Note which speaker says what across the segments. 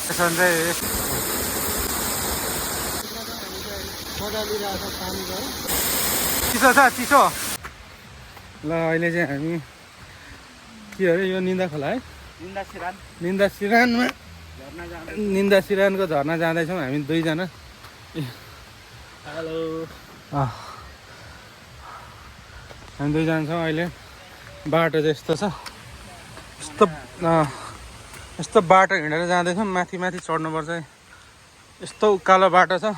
Speaker 1: सन्चै चिसो छ चिसो। ल अहिले चाहिँ हामी के अरे यो निन्दा खोला है, निन्दा सिरानमा निन्दा सिरानको झर्ना जाँदैछौँ हामी दुईजना।
Speaker 2: हेलो
Speaker 1: हामी दुईजना छौँ। अहिले बाटो चाहिँ यस्तो छ, यस्तो बाटो हिँडेर जाँदैछौँ। माथि माथि चढ्नुपर्छ, यस्तो उकालो बाटो छ।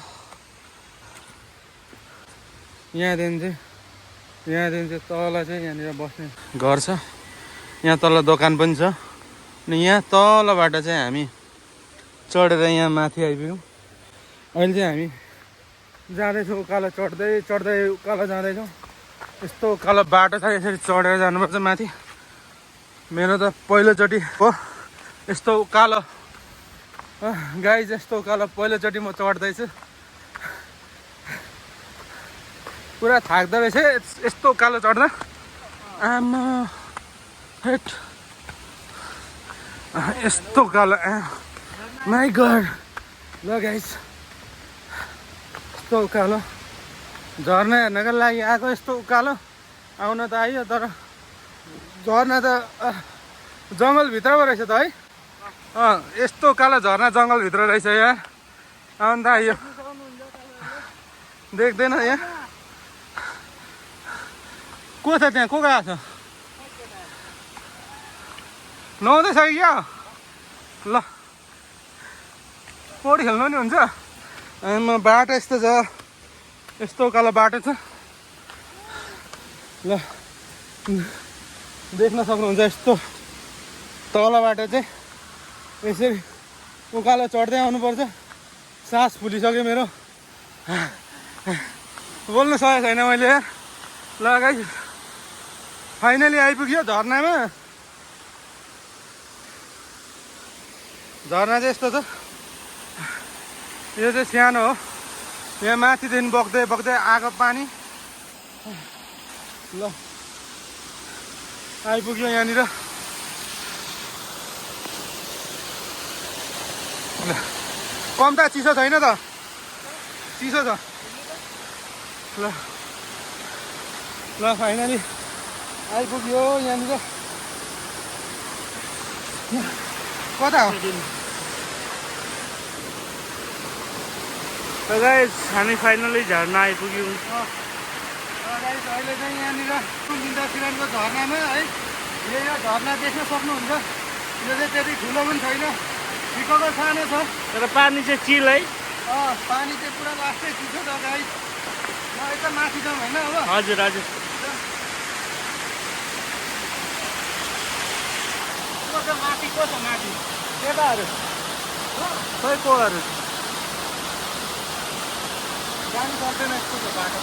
Speaker 1: यहाँदेखि चाहिँ तल चाहिँ यहाँनिर बस्ने घर छ, यहाँ तल दोकान पनि छ। अनि यहाँ तलबाट चाहिँ हामी चढेर यहाँ माथि आइपुग्यौँ। अहिले चाहिँ हामी जाँदैछौँ उकालो, चढ्दै चढ्दै उकालो जाँदैछौँ। यस्तो उकालो बाटो छ, यसरी चढेर जानुपर्छ माथि। मेरो त पहिलोचोटि हो यस्तो उकालो गाई जस्तो उकालो पहिलोचोटि म चढ्दैछु। पुरा थाक्दो रहेछ यस्तो उकालो चढ्दा। आमा हेट यस्तो उकालो माई गड। ल गाइस यस्तो उकालो झर्ना हेर्नको लागि आएको, यस्तो उकालो आउन त आइयो तर झर्ना त जङ्गलभित्र पो रहेछ त है। यस्तो उकालो झर्ना जङ्गलभित्र रहेछ यहाँ, आउनु त आइयो। देख्दैन यहाँ को छ, त्यहाँ को गएको छ? नुहाउँदैछ कि क्या? ल पौडी खेल्नु नि हुन्छ। म बाटो यस्तो छ, यस्तो उकालो बाटो छ। ल देख्न सक्नुहुन्छ यस्तो तलबाट चाहिँ यसरी उकालो चढ्दै आउनुपर्छ। सास फुलिसक्यो मेरो, बोल्नु सकेको छैन मैले। ल गाइस फाइनली आइपुग्यो झर्नामा। झर्ना चाहिँ यस्तो छ, यो चाहिँ सानो हो, यहाँ माथिदेखि बग्दै बग्दै आएको पानी। ल आइपुग्यो यहाँनिर। कम्ता चिसो छैन त, चिसो छ। ल ल फाइनली आइपुग्यो यहाँनिर। कता हो?
Speaker 2: गाइस हामी फाइनली झर्ना आइपुग्यौँ।
Speaker 1: गाइस अहिले चाहिँ यहाँनिर निन्दा सिरानको झर्नामा है, यो झर्ना देख्न सक्नुहुन्छ। यो चाहिँ त्यति ठुलो पनि छैन, ठिकको सानो छ,
Speaker 2: तर पानी चाहिँ चिल है।
Speaker 1: पानी चाहिँ पुरा लास्टै चिसो छ गाइस। म यता माथि जाउँ होइन अब?
Speaker 2: हजुर हजुर।
Speaker 1: माथि को छ? माथि केटाहरू खै कोहरू जानु सक्दैन। यस्तो छ बाटो,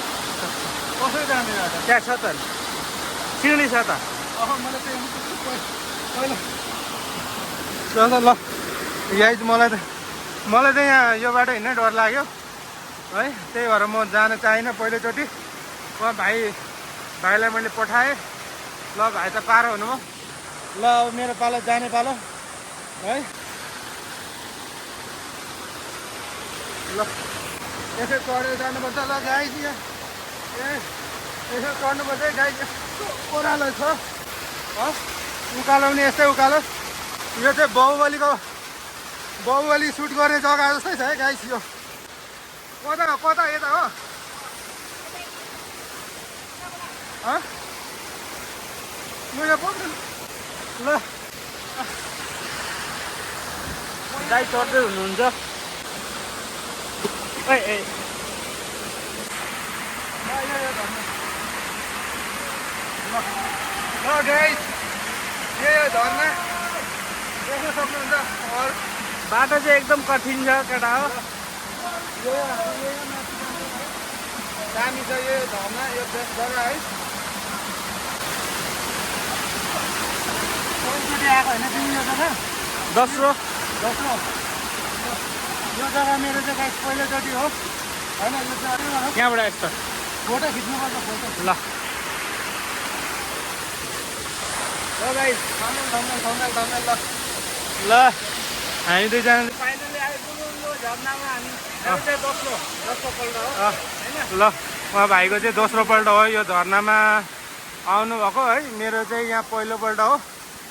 Speaker 1: कसरी जाँदैन त?
Speaker 2: त्यहाँ छ त सिँढी छ त।
Speaker 1: मैले पहिला ल यही मलाई त यहाँ यो बाटो हिँड्नै डर लाग्यो है, त्यही भएर म जान चाहिनँ पहिलोचोटि। भाइलाई मैले पठाएँ। ल भाइ त पारो हुनुभयो। ल अब मेरो पालो जाने पालो है। ल यसो चढेर जानुपर्छ। ल गाई यसो चढ्नुपर्छ है गाई। यस्तो ओह्रालो छ, उकालो पनि यस्तै उकालो। यो चाहिँ बाहुबली सुट गर्ने जग्गा जस्तै छ है गाइस। यो कता यता हो? म यहाँ पुग्छु। ल
Speaker 2: गाई चढ्दै हुनुहुन्छ।
Speaker 1: ल गाइस यो झर्ना देख्न सक्नुहुन्छ।
Speaker 2: बाटो चाहिँ एकदम कठिन छ केटा हो।
Speaker 1: दामी छ यो झर्ना, यो जग्गा है। पहिलोचोटि आएको होइन तिमी यो जग्गा?
Speaker 2: दोस्रो
Speaker 1: यो जग्गा मेरो चाहिँ गाइस पहिलोचोटि हो होइन। यो जग्गा
Speaker 2: यहाँबाट यस्तो
Speaker 1: फोटो खिच्नुपर्छ, फोटो।
Speaker 2: ल
Speaker 1: गाइस ल
Speaker 2: ल
Speaker 1: हामी दुईजना
Speaker 2: फाइनली आइपुग्यौँ यो झर्नामा हामी यो चाहिँ दोस्रो पल्ट हो हैन
Speaker 1: ल उहाँ भाइको चाहिँ दोस्रो पल्ट हो यो झर्नामा आउनु भएको है। मेरो चाहिँ यहाँ पहिलोपल्ट हो।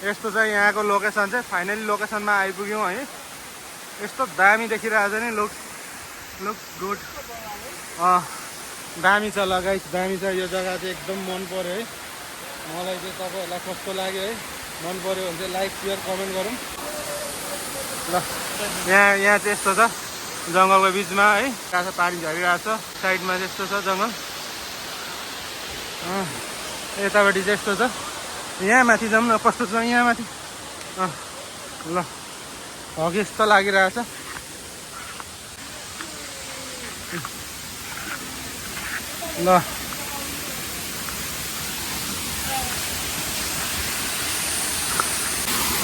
Speaker 1: यस्तो चाहिँ यहाँको लोकेसन चाहिँ फाइनली लोकेसनमा आइपुग्यौँ है। यस्तो दामी देखिरहेको छ नि लुक्स गुड। दामी छ ल गाइस, दामी छ। यो जग्गा चाहिँ एकदम मन पर्यो है मलाई चाहिँ। तपाईँहरूलाई कस्तो लाग्यो है, मन पर्यो भने चाहिँ लाइक सेयर कमेन्ट गरौँ ल। यहाँ चाहिँ यस्तो छ जङ्गलको बिचमा है, काँचो पानी झरिरहेको छ। साइडमा चाहिँ यस्तो छ जङ्गल। यतापट्टि चाहिँ यस्तो छ। यहाँ माथि जाउँ न कस्तो छ यहाँ माथि। ल हगी जस्तो लागिरहेछ। ल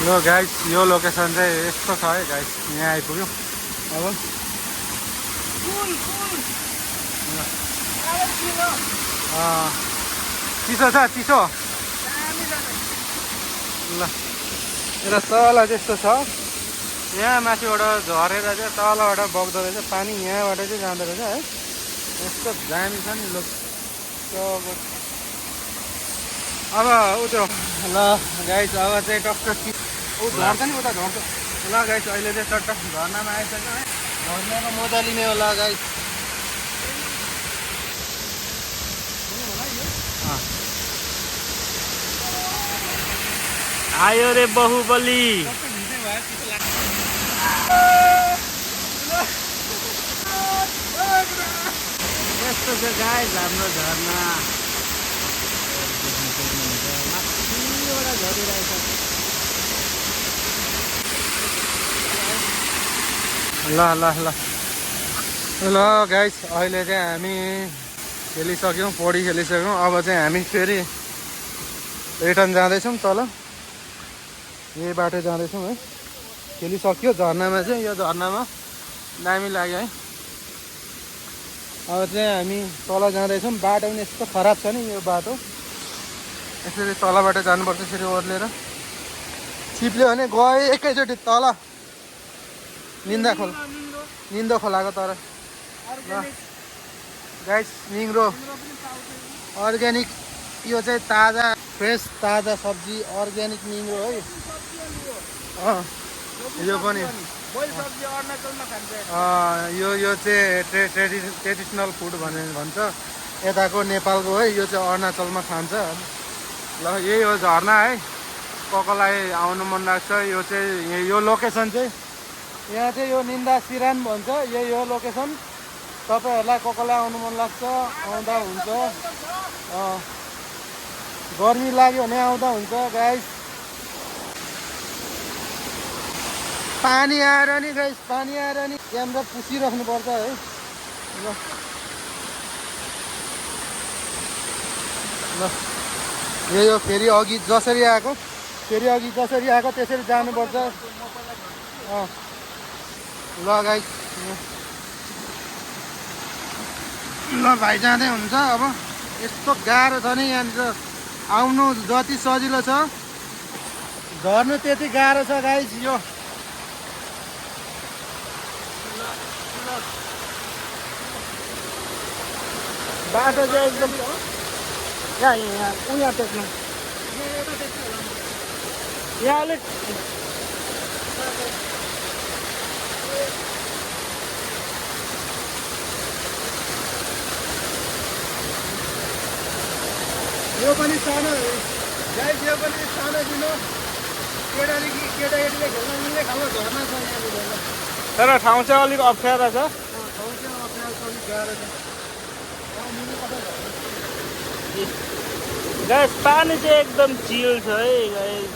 Speaker 1: ल गाइस यो लोकेसन चाहिँ यस्तो छ है गाइस। यहाँ आइपुग्यो अब। चिसो छ चिसो। ल यता तल चाहिँ यस्तो छ। यहाँ माथिबाट झरेर चाहिँ तलबाट बग्दो रहेछ पानी। यहाँबाट चाहिँ जाँदो रहेछ है। यस्तो दामी छ नि लोक। अब उ त्यो ल गाइस अब चाहिँ टक्क झर्छ नि उता झर्छ। ल गाइस अहिले चाहिँ टक्क झर्नामा आइसक्यो है। झर्नाको मजा लिने हो ल गाइस।
Speaker 2: आयो रे बाहुबली। यस्तो छ गाइस हाम्रो झर्ना। माथिबाट झरिरहेछ।
Speaker 1: ल ल ल ल गाइस अहिले चाहिँ हामी खेलिसक्यौँ, पौडी खेलिसक्यौँ। अब चाहिँ हामी फेरि रिटर्न जाँदैछौँ तल। यही बाटो जाँदैछौँ है। खेलिसक्यो झर्नामा चाहिँ। यो झर्नामा दामी लाग्यो है। अब चाहिँ हामी तल जाँदैछौँ। बाटो पनि यस्तो खराब छ नि यो बाटो। यसरी तलबाट जानुपर्छ यसरी ओर्लेर। छिप्ल्यो भने गयो एकैचोटि तल निन्दो खोलाको तर। गाइस निङ्रो अर्ग्यानिक यो चाहिँ ताजा फ्रेस ताजा सब्जी अर्ग्यानिक निङ्रो है। यो पनि यो चाहिँ ट्रेडिसनल फुड भन्छ यताको नेपालको है। यो चाहिँ अरुणाचलमा खान्छ। ल यही हो झर्ना है। कसलाई आउनु मन लाग्छ यो चाहिँ यो लोकेसन चाहिँ यहाँ चाहिँ यो निन्दा सिरान भन्छ। यही हो लोकेसन। तपाईँहरूलाई कसलाई आउनु मन लाग्छ आउँदा हुन्छ। गर्मी लाग्यो भने आउँदा हुन्छ गाइस। पानी आएर नि गाइस पानी आएर नि क्यामेरा पुसिराख्नुपर्छ है। ल ल यही हो। फेरि अघि जसरी आएको त्यसरी जानुपर्छ। ल गाइस ल भाइ जाँदै हुन्छ। अब यस्तो गाह्रो छ नि यहाँनिर आउनु जति सजिलो छ झर्नु त्यति गाह्रो छ गाइस। यो बाटो चाहिँ एकदम यहाँ टेक्नु यहाँ अलिक यो पनि सानो गाइस। यो पनि सानो दिनो केटाकेटीले खेल्न मिल्ने खालको झर्ना छ यहाँनिर।
Speaker 2: तर ठाउँ चाहिँ अलिक अप्ठ्यारो छ।
Speaker 1: ठाउँ चाहिँ अप्ठ्यारो छ, अलिक गाह्रो छ।
Speaker 2: गाइस पानी चाहिँ एकदम चिल छ है गाइस।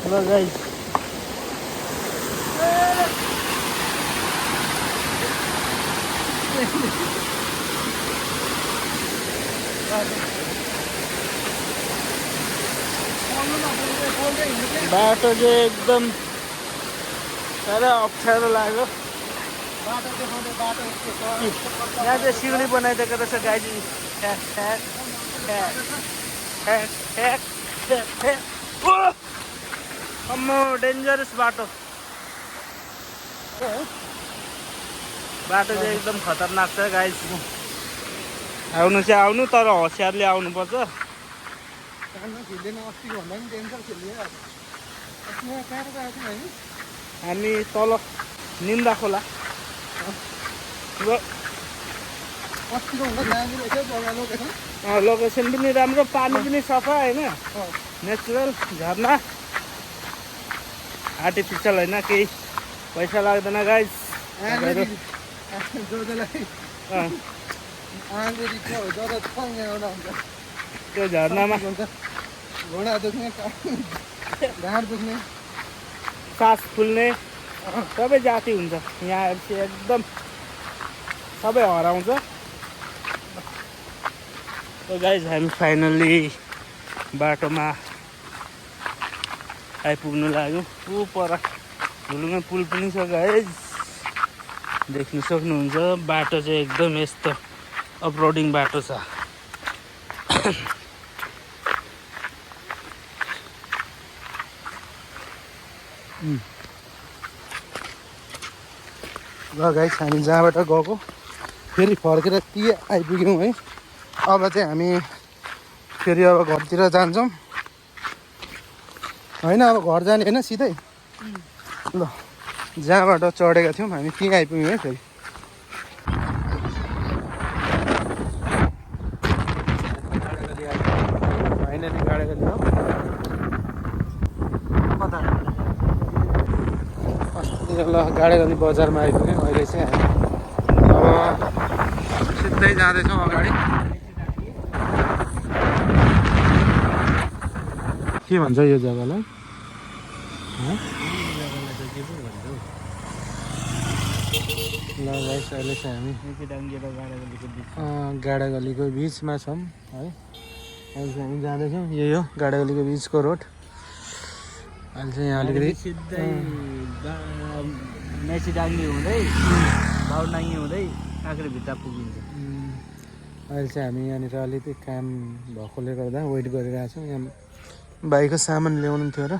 Speaker 1: ल गाइस
Speaker 2: बाटो चाहिँ एकदम साह्रै अप्ठ्यारो लाग्यो। यहाँ चाहिँ सिउरी बनाइदिएको रहेछ गाइजी अम्मो डेन्जरस बाटो बाटो चाहिँ एकदम खतरनाक छ गाइज आउनु चाहिँ आउनु तर होसियारले आउनुपर्छ हामी तल निम्दा खोला लोकेसन पनि राम्रो पानी पनि सफा होइन नेचुरल झर्ना आर्टिफिसियल होइन केही पैसा लाग्दैन गाइज त्यो झर्नामा
Speaker 3: घोडा दुख्ने ढाड दुख्ने
Speaker 2: सास फुल्ने सबै जाति हुन्छ यहाँ चाहिँ एकदम सबै हराउँछ गाइज हामी फाइनल्ली बाटोमा आइपुग्नु लाग्यो ऊ पर झुलुङे पुल पनि छ गाइज देख्न सक्नुहुन्छ बाटो चाहिँ एकदम यस्तो अफरोडिङ बाटो छ
Speaker 3: ल गाइस हामी जहाँबाट गएको फेरि फर्केर ती आइपुग्यौँ है अब चाहिँ हामी फेरि अब घरतिर जान्छौँ होइन अब घर जाने होइन सिधै ल जहाँबाट चढेका थियौँ हामी त्यहीँ आइपुग्यौँ है फेरि
Speaker 1: फाइनली गाडीगली हो ल गाडीगली बजारमा आइपुग्यौँ अहिले चाहिँ हामी अब सिधै जाँदैछौँ अगाडि के भन्छ यो जग्गालाई ल गाइस अहिले चाहिँ हामी गाडागलीको बिचमा छौँ है अहिले चाहिँ हामी जाँदैछौँ यही हो गाडागलीको बिचको रोड अहिले चाहिँ यहाँ अलिकति
Speaker 2: सिधै मेसीडाङ्गी हुँदै भाउडाङ्गी हुँदै काँक्रेभित्ता पुगिन्छ
Speaker 1: अहिले चाहिँ हामी यहाँनिर अलिकति काम भएकोले गर्दा वेट गरिरहेछौँ यहाँ बाइकको सामान ल्याउनु थियो र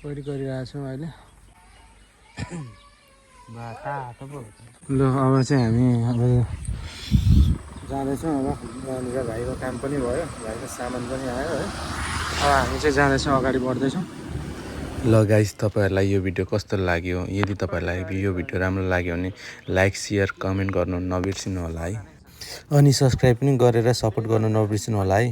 Speaker 1: वेट गरिरहेछौँ अहिले ल अब चाहिँ हामी अब जाँदैछौँ अब यहाँनिर भाइको काम पनि भयो भाइको सामान पनि आयो है अब हामी चाहिँ जाँदैछौँ अगाडि बढ्दैछौँ
Speaker 4: ल गाइस तपाईँहरूलाई यो भिडियो कस्तो लाग्यो यदि तपाईँहरूलाई यो भिडियो राम्रो लाग्यो भने लाइक सेयर कमेन्ट गर्नु नबिर्सिनु होला है
Speaker 1: अनि सब्सक्राइब पनि गरेर सपोर्ट गर्नु नबिर्सिनु होला है